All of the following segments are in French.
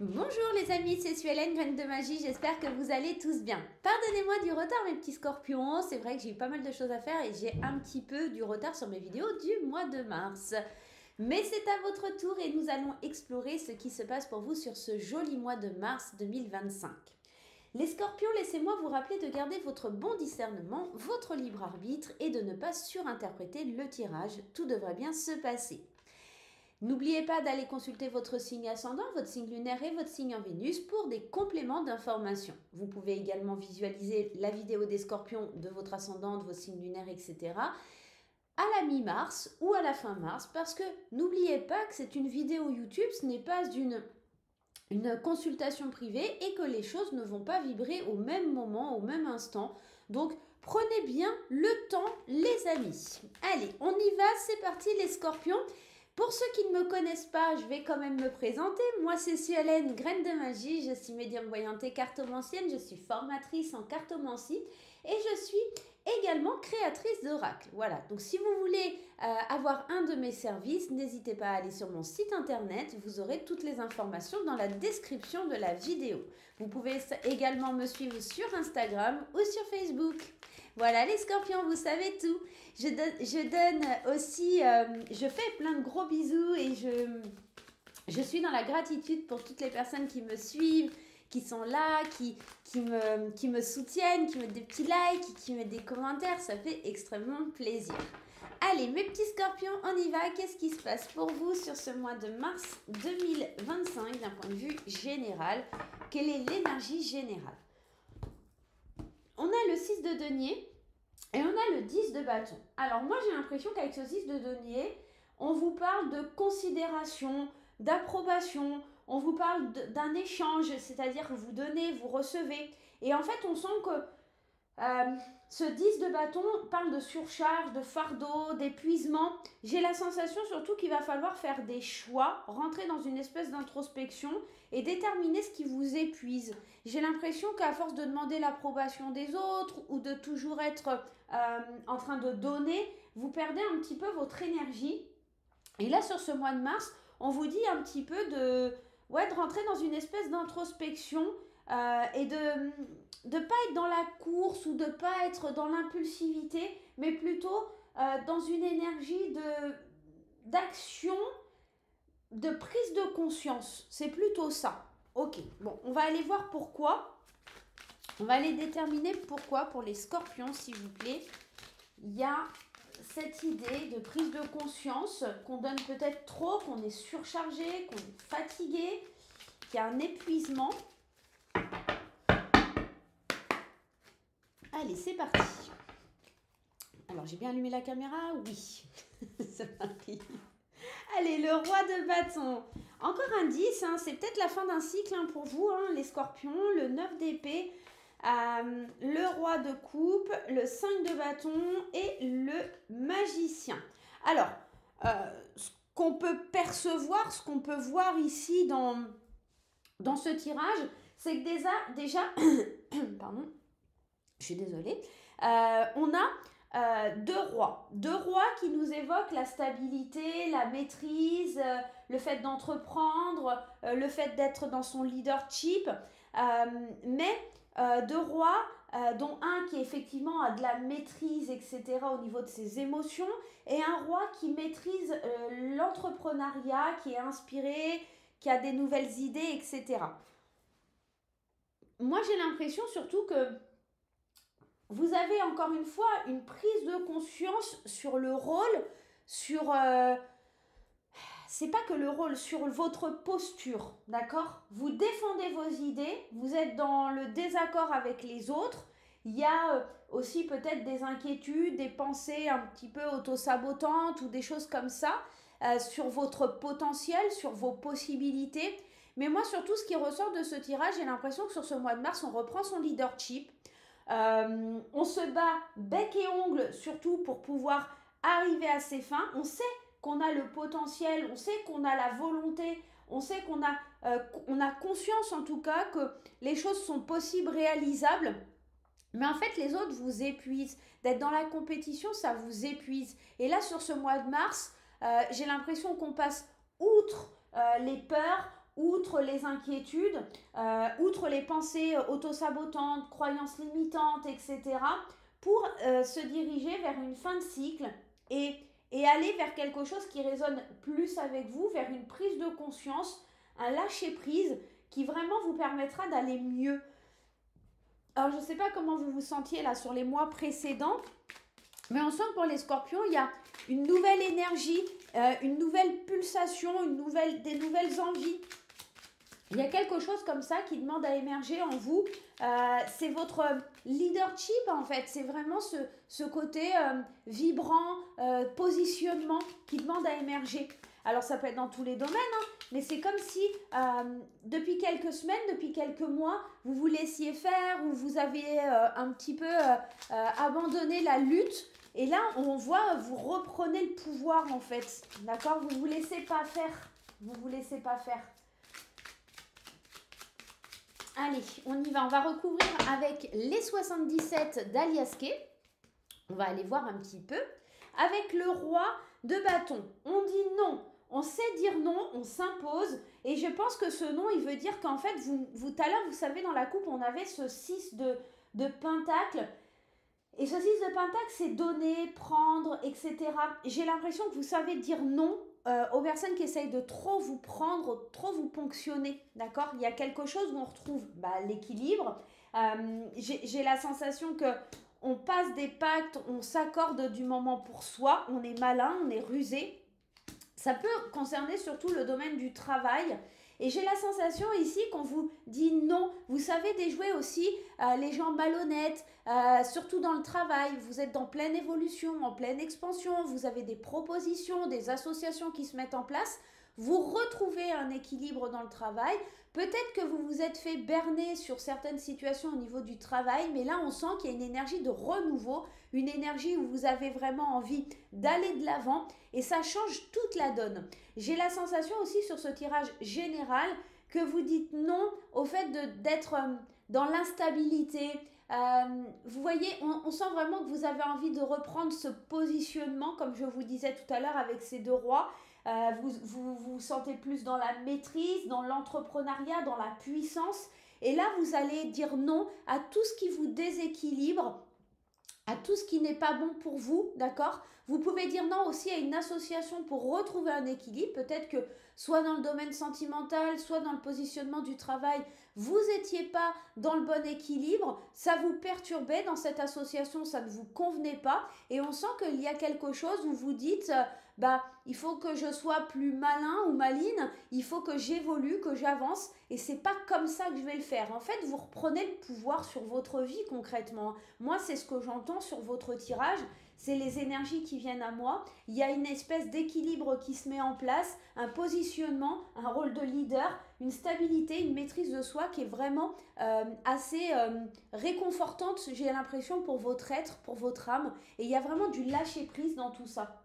Bonjour les amis, c'est Suelen, Graine de Magie, j'espère que vous allez tous bien. Pardonnez-moi du retard mes petits scorpions, c'est vrai que j'ai eu pas mal de choses à faire et j'ai un petit peu du retard sur mes vidéos du mois de mars. Mais c'est à votre tour et nous allons explorer ce qui se passe pour vous sur ce joli mois de mars 2025. Les scorpions, laissez-moi vous rappeler de garder votre bon discernement, votre libre arbitre et de ne pas surinterpréter le tirage, tout devrait bien se passer. N'oubliez pas d'aller consulter votre signe ascendant, votre signe lunaire et votre signe en Vénus pour des compléments d'information. Vous pouvez également visualiser la vidéo des scorpions de votre ascendant, de votre signe lunaire, etc. à la mi-mars ou à la fin mars parce que n'oubliez pas que c'est une vidéo YouTube, ce n'est pas une consultation privée et que les choses ne vont pas vibrer au même moment, au même instant. Donc, prenez bien le temps, les amis. Allez, on y va, c'est parti les scorpions. Pour ceux qui ne me connaissent pas, je vais quand même me présenter. Moi, c'est Suelen, Graine de Magie. Je suis médium voyante et cartomancienne. Je suis formatrice en cartomancie et je suis également créatrice d'oracles. Voilà, donc si vous voulez avoir un de mes services, n'hésitez pas à aller sur mon site internet. Vous aurez toutes les informations dans la description de la vidéo. Vous pouvez également me suivre sur Instagram ou sur Facebook. Voilà les scorpions, vous savez tout. Je donne aussi, je fais plein de gros bisous et je suis dans la gratitude pour toutes les personnes qui me suivent, qui sont là, qui me soutiennent, qui mettent des petits likes, qui mettent des commentaires. Ça fait extrêmement plaisir. Allez, mes petits scorpions, on y va. Qu'est-ce qui se passe pour vous sur ce mois de mars 2025 d'un point de vue général? Quelle est l'énergie générale? On a le 6 de denier et on a le 10 de bâton. Alors moi j'ai l'impression qu'avec ce 6 de denier, on vous parle de considération, d'approbation, on vous parle d'un échange, c'est-à-dire que vous donnez, vous recevez. Et en fait on sent que ce 10 de bâton parle de surcharge, de fardeau, d'épuisement. J'ai la sensation surtout qu'il va falloir faire des choix, rentrer dans une espèce d'introspection et déterminer ce qui vous épuise. J'ai l'impression qu'à force de demander l'approbation des autres ou de toujours être en train de donner, vous perdez un petit peu votre énergie. Et là, sur ce mois de mars, on vous dit un petit peu de rentrer dans une espèce d'introspection et de ne pas être dans la course ou de ne pas être dans l'impulsivité, mais plutôt dans une énergie d'action, de prise de conscience. C'est plutôt ça. Ok, bon, on va aller voir pourquoi. On va aller déterminer pourquoi pour les scorpions, s'il vous plaît. Il y a cette idée de prise de conscience qu'on donne peut-être trop, qu'on est surchargé, qu'on est fatigué, qu'il y a un épuisement. Allez, c'est parti. Alors, j'ai bien allumé la caméra? Oui. C'est parti. Allez, le roi de bâton. Encore un 10, hein, c'est peut-être la fin d'un cycle hein, pour vous, hein, les scorpions. Le 9 d'épée, le roi de coupe, le 5 de bâton et le magicien. Alors, ce qu'on peut percevoir, ce qu'on peut voir ici dans ce tirage, c'est que déjà pardon, je suis désolée, on a deux rois qui nous évoquent la stabilité, la maîtrise, le fait d'entreprendre, le fait d'être dans son leadership, mais deux rois dont un qui effectivement a de la maîtrise, etc. au niveau de ses émotions, et un roi qui maîtrise l'entrepreneuriat, qui est inspiré, qui a des nouvelles idées, etc. Moi j'ai l'impression surtout que vous avez encore une fois une prise de conscience sur le rôle, sur... c'est pas que le rôle, sur votre posture, d'accord? Vous défendez vos idées, vous êtes dans le désaccord avec les autres, il y a aussi peut-être des inquiétudes, des pensées un petit peu auto-sabotantes ou des choses comme ça sur votre potentiel, sur vos possibilités. Mais moi surtout ce qui ressort de ce tirage, j'ai l'impression que sur ce mois de mars, on reprend son leadership. On se bat bec et ongles surtout pour pouvoir arriver à ses fins. On sait qu'on a le potentiel, on sait qu'on a la volonté, on sait qu'on a conscience en tout cas que les choses sont possibles, réalisables. Mais en fait, les autres vous épuisent. D'être dans la compétition, ça vous épuise. Et là, sur ce mois de mars, j'ai l'impression qu'on passe outre les peurs, outre les inquiétudes, outre les pensées autosabotantes, croyances limitantes, etc., pour se diriger vers une fin de cycle et, et aller vers quelque chose qui résonne plus avec vous, vers une prise de conscience, un lâcher-prise qui vraiment vous permettra d'aller mieux. Alors, je ne sais pas comment vous vous sentiez là sur les mois précédents, mais on sent que pour les scorpions, il y a une nouvelle énergie, une nouvelle pulsation, des nouvelles envies. Il y a quelque chose comme ça qui demande à émerger en vous. C'est votre leadership en fait. C'est vraiment ce côté vibrant, positionnement qui demande à émerger. Alors ça peut être dans tous les domaines, hein, mais c'est comme si depuis quelques semaines, depuis quelques mois, vous vous laissiez faire ou vous avez un petit peu abandonné la lutte. Et là, on voit, vous reprenez le pouvoir en fait. D'accord? Vous ne vous laissez pas faire. Vous ne vous laissez pas faire. Allez, on y va. On va recouvrir avec les 77 d'Aliaské. On va aller voir un petit peu. Avec le roi de bâton. On dit non. On sait dire non, on s'impose. Et je pense que ce non, il veut dire qu'en fait, vous tout à l'heure, vous savez, dans la coupe, on avait ce 6 de pentacle. Et ce 6 de pentacle, c'est donner, prendre, etc. J'ai l'impression que vous savez dire non aux personnes qui essayent de trop vous prendre, trop vous ponctionner, d'accord? Il y a quelque chose où on retrouve l'équilibre. J'ai la sensation que on passe des pactes, on s'accorde du moment pour soi, on est malin, on est rusé. Ça peut concerner surtout le domaine du travail. Et j'ai la sensation ici qu'on vous dit non. Vous savez déjouer aussi les gens malhonnêtes, surtout dans le travail. Vous êtes en pleine évolution, en pleine expansion. Vous avez des propositions, des associations qui se mettent en place. Vous retrouvez un équilibre dans le travail. Peut-être que vous vous êtes fait berner sur certaines situations au niveau du travail, mais là on sent qu'il y a une énergie de renouveau, une énergie où vous avez vraiment envie d'aller de l'avant et ça change toute la donne. J'ai la sensation aussi sur ce tirage général que vous dites non au fait d'être dans l'instabilité. Vous voyez, on sent vraiment que vous avez envie de reprendre ce positionnement, comme je vous disais tout à l'heure avec ces deux rois. Vous sentez plus dans la maîtrise, dans l'entrepreneuriat, dans la puissance. Et là, vous allez dire non à tout ce qui vous déséquilibre, à tout ce qui n'est pas bon pour vous, d'accord? Vous pouvez dire non aussi à une association pour retrouver un équilibre. Peut-être que soit dans le domaine sentimental, soit dans le positionnement du travail, vous n'étiez pas dans le bon équilibre, ça vous perturbait dans cette association, ça ne vous convenait pas. Et on sent qu'il y a quelque chose où vous dites, il faut que je sois plus malin ou maline, il faut que j'évolue, que j'avance. Et c'est pas comme ça que je vais le faire. En fait, vous reprenez le pouvoir sur votre vie concrètement. Moi, c'est ce que j'entends sur votre tirage. C'est les énergies qui viennent à moi. Il y a une espèce d'équilibre qui se met en place, un positionnement, un rôle de leader, une stabilité, une maîtrise de soi qui est vraiment assez réconfortante, j'ai l'impression, pour votre être, pour votre âme. Et il y a vraiment du lâcher-prise dans tout ça.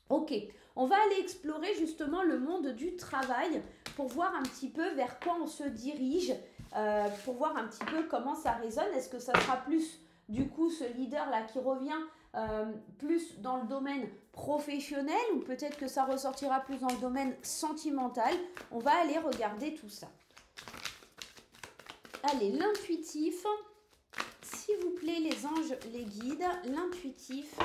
Ok, on va aller explorer justement le monde du travail pour voir un petit peu vers quoi on se dirige, pour voir un petit peu comment ça résonne. Est-ce que ça sera plus du coup ce leader-là qui revient plus dans le domaine professionnel ou peut-être que ça ressortira plus dans le domaine sentimental? On va aller regarder tout ça. Allez, l'intuitif, s'il vous plaît les anges, les guides, l'intuitif.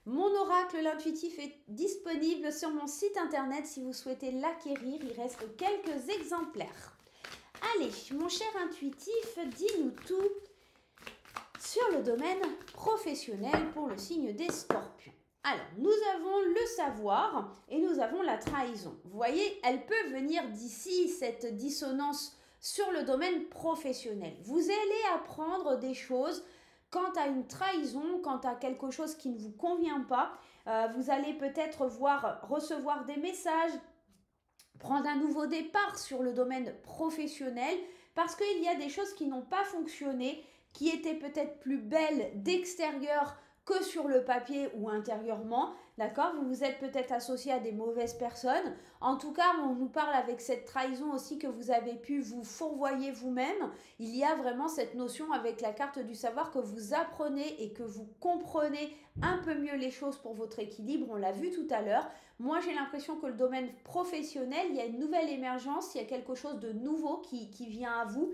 Mon oracle, l'intuitif, est disponible sur mon site internet si vous souhaitez l'acquérir. Il reste quelques exemplaires. Allez, mon cher intuitif, dis-nous tout sur le domaine professionnel pour le signe des scorpions. Alors, nous avons le savoir et nous avons la trahison. Vous voyez, elle peut venir d'ici, cette dissonance sur le domaine professionnel. Vous allez apprendre des choses quant à une trahison, quant à quelque chose qui ne vous convient pas. Vous allez peut-être recevoir des messages, prendre un nouveau départ sur le domaine professionnel parce qu'il y a des choses qui n'ont pas fonctionné, qui étaient peut-être plus belles d'extérieur que sur le papier ou intérieurement, d'accord? Vous vous êtes peut-être associé à des mauvaises personnes. En tout cas, on nous parle avec cette trahison aussi que vous avez pu vous fourvoyer vous-même. Il y a vraiment cette notion avec la carte du savoir que vous apprenez et que vous comprenez un peu mieux les choses pour votre équilibre. On l'a vu tout à l'heure. Moi, j'ai l'impression que le domaine professionnel, il y a une nouvelle émergence, il y a quelque chose de nouveau qui vient à vous.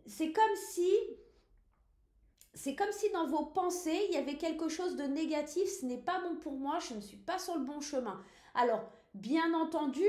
C'est comme si dans vos pensées, il y avait quelque chose de négatif. Ce n'est pas bon pour moi, je ne suis pas sur le bon chemin. Alors, bien entendu,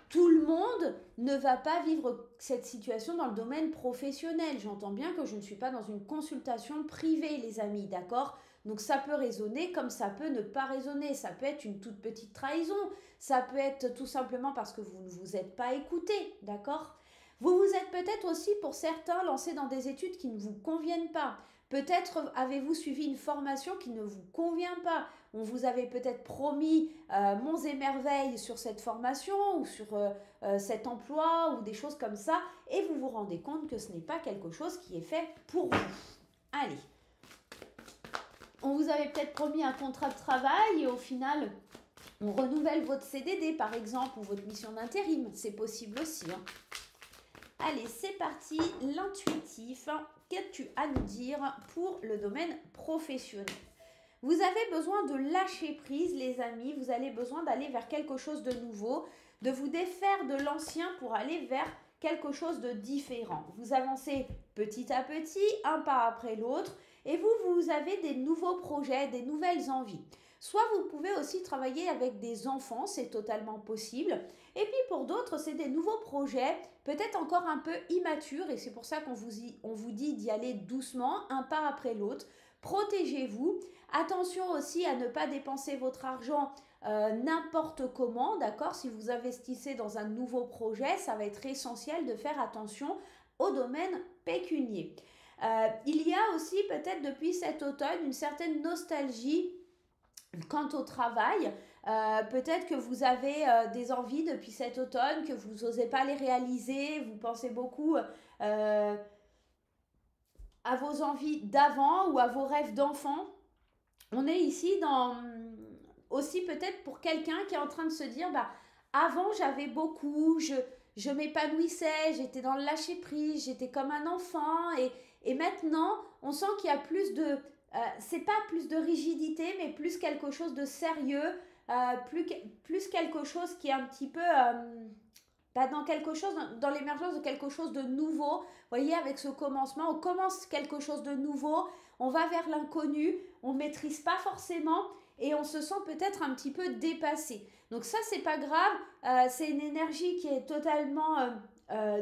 tout le monde ne va pas vivre cette situation dans le domaine professionnel. J'entends bien que je ne suis pas dans une consultation privée, les amis, d'accord? Donc ça peut résonner comme ça peut ne pas résonner. Ça peut être une toute petite trahison. Ça peut être tout simplement parce que vous ne vous êtes pas écouté, d'accord? Vous vous êtes peut-être aussi, pour certains, lancé dans des études qui ne vous conviennent pas. Peut-être avez-vous suivi une formation qui ne vous convient pas. On vous avait peut-être promis monts et merveilles sur cette formation ou sur cet emploi ou des choses comme ça. Et vous vous rendez compte que ce n'est pas quelque chose qui est fait pour vous. Allez. On vous avait peut-être promis un contrat de travail et au final, on renouvelle votre CDD par exemple ou votre mission d'intérim. C'est possible aussi. Hein. Allez, c'est parti. L'intuitif. Qu'as-tu à nous dire pour le domaine professionnel? Vous avez besoin de lâcher prise, les amis. Vous avez besoin d'aller vers quelque chose de nouveau, de vous défaire de l'ancien pour aller vers quelque chose de différent. Vous avancez petit à petit, un pas après l'autre, et vous avez des nouveaux projets, des nouvelles envies. Soit vous pouvez aussi travailler avec des enfants, c'est totalement possible. Et puis pour d'autres, c'est des nouveaux projets, peut-être encore un peu immatures, et c'est pour ça qu'on vous dit d'y aller doucement, un pas après l'autre. Protégez-vous. Attention aussi à ne pas dépenser votre argent n'importe comment, d'accord? Si vous investissez dans un nouveau projet, ça va être essentiel de faire attention au domaine pécunier. Il y a aussi peut-être depuis cet automne une certaine nostalgie quant au travail. Peut-être que vous avez des envies depuis cet automne, que vous n'osez pas les réaliser, vous pensez beaucoup à vos envies d'avant ou à vos rêves d'enfant. On est ici aussi peut-être pour quelqu'un qui est en train de se dire, bah, avant j'avais beaucoup, je m'épanouissais, j'étais dans le lâcher-prise, j'étais comme un enfant et maintenant on sent qu'il y a plus de... c'est pas plus de rigidité, mais plus quelque chose de sérieux, plus quelque chose qui est un petit peu dans l'émergence de quelque chose de nouveau. Vous voyez, avec ce commencement, on commence quelque chose de nouveau, on va vers l'inconnu, on ne maîtrise pas forcément et on se sent peut-être un petit peu dépassé. Donc ça, c'est pas grave, c'est une énergie qui est totalement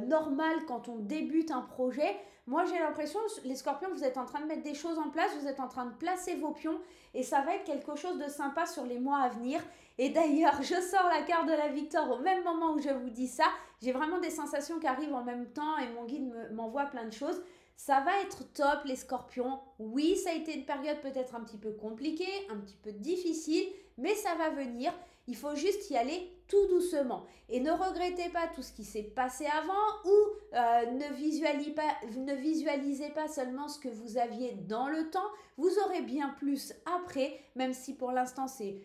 normale quand on débute un projet. Moi, j'ai l'impression, les scorpions, vous êtes en train de mettre des choses en place, vous êtes en train de placer vos pions et ça va être quelque chose de sympa sur les mois à venir. Et d'ailleurs, je sors la carte de la victoire au même moment où je vous dis ça. J'ai vraiment des sensations qui arrivent en même temps et mon guide m'envoie plein de choses. Ça va être top, les scorpions. Oui, ça a été une période peut-être un petit peu compliquée, un petit peu difficile, mais ça va venir. Il faut juste y aller tout doucement. Et ne regrettez pas tout ce qui s'est passé avant ou ne visualisez pas seulement ce que vous aviez dans le temps. Vous aurez bien plus après, même si pour l'instant c'est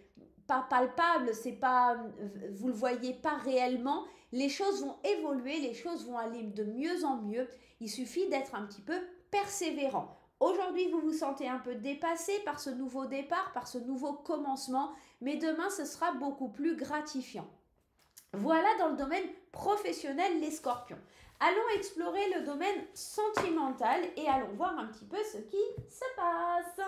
pas palpable, c'est pas, vous le voyez pas réellement. Les choses vont évoluer, les choses vont aller de mieux en mieux. Il suffit d'être un petit peu persévérant. Aujourd'hui, vous vous sentez un peu dépassé par ce nouveau départ, par ce nouveau commencement, mais demain, ce sera beaucoup plus gratifiant. Voilà dans le domaine professionnel, les scorpions. Allons explorer le domaine sentimental et allons voir un petit peu ce qui se passe.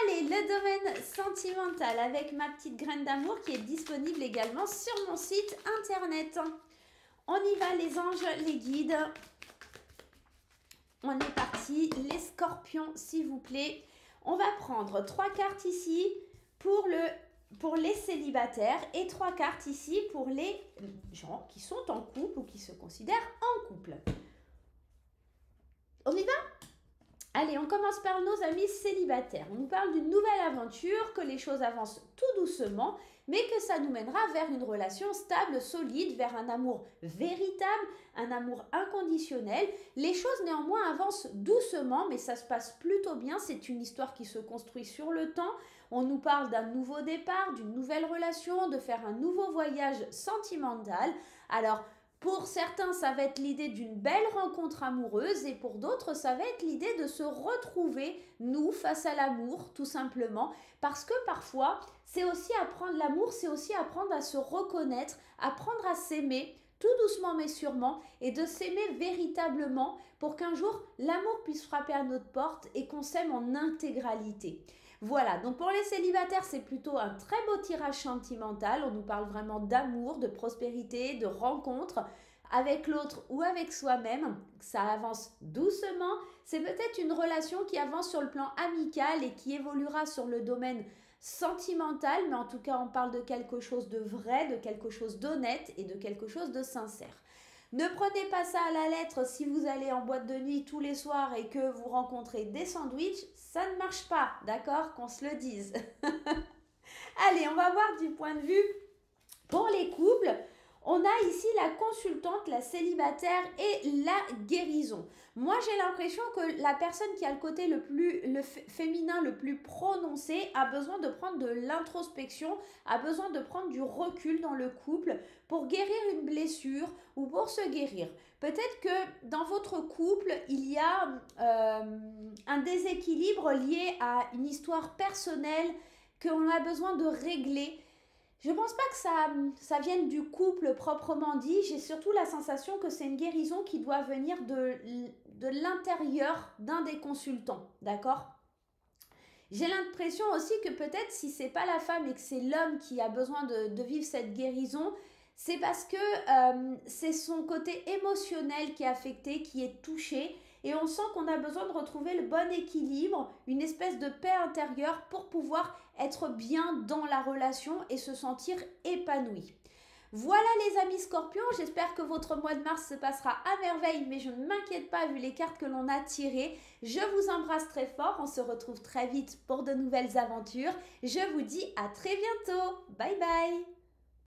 Allez, le domaine sentimental avec ma petite graine d'amour qui est disponible également sur mon site internet. On y va les anges, les guides. On est parti, les scorpions s'il vous plaît. On va prendre 3 cartes ici pour les célibataires et 3 cartes ici pour les gens qui sont en couple ou qui se considèrent en couple. On y va? Allez, on commence par nos amis célibataires. On nous parle d'une nouvelle aventure, que les choses avancent tout doucement, mais que ça nous mènera vers une relation stable, solide, vers un amour véritable, un amour inconditionnel. Les choses néanmoins avancent doucement, mais ça se passe plutôt bien. C'est une histoire qui se construit sur le temps. On nous parle d'un nouveau départ, d'une nouvelle relation, de faire un nouveau voyage sentimental. Alors, pour certains, ça va être l'idée d'une belle rencontre amoureuse et pour d'autres, ça va être l'idée de se retrouver, nous, face à l'amour, tout simplement. Parce que parfois, c'est aussi apprendre l'amour, c'est aussi apprendre à se reconnaître, apprendre à s'aimer, tout doucement mais sûrement, et de s'aimer véritablement pour qu'un jour, l'amour puisse frapper à notre porte et qu'on s'aime en intégralité. Voilà, donc pour les célibataires, c'est plutôt un très beau tirage sentimental. On nous parle vraiment d'amour, de prospérité, de rencontre avec l'autre ou avec soi-même. Ça avance doucement. C'est peut-être une relation qui avance sur le plan amical et qui évoluera sur le domaine sentimental, mais en tout cas, on parle de quelque chose de vrai, de quelque chose d'honnête et de quelque chose de sincère. Ne prenez pas ça à la lettre si vous allez en boîte de nuit tous les soirs et que vous rencontrez des sandwichs. Ça ne marche pas, d'accord? Qu'on se le dise. Allez, on va voir du point de vue pour les couples. On a ici la consultante, la célibataire et la guérison. Moi, j'ai l'impression que la personne qui a le côté le féminin le plus prononcé a besoin de prendre de l'introspection, a besoin de prendre du recul dans le couple pour guérir une blessure ou pour se guérir. Peut-être que dans votre couple, il y a un déséquilibre lié à une histoire personnelle qu'on a besoin de régler. Je ne pense pas que ça vienne du couple proprement dit. J'ai surtout la sensation que c'est une guérison qui doit venir de l'intérieur d'un des consultants. D'accord? J'ai l'impression aussi que peut-être si c'est pas la femme et que c'est l'homme qui a besoin de vivre cette guérison, c'est parce que c'est son côté émotionnel qui est affecté, qui est touché. Et on sent qu'on a besoin de retrouver le bon équilibre, une espèce de paix intérieure pour pouvoir être bien dans la relation et se sentir épanoui. Voilà les amis scorpions, j'espère que votre mois de mars se passera à merveille, mais je ne m'inquiète pas vu les cartes que l'on a tirées. Je vous embrasse très fort, on se retrouve très vite pour de nouvelles aventures. Je vous dis à très bientôt, bye bye.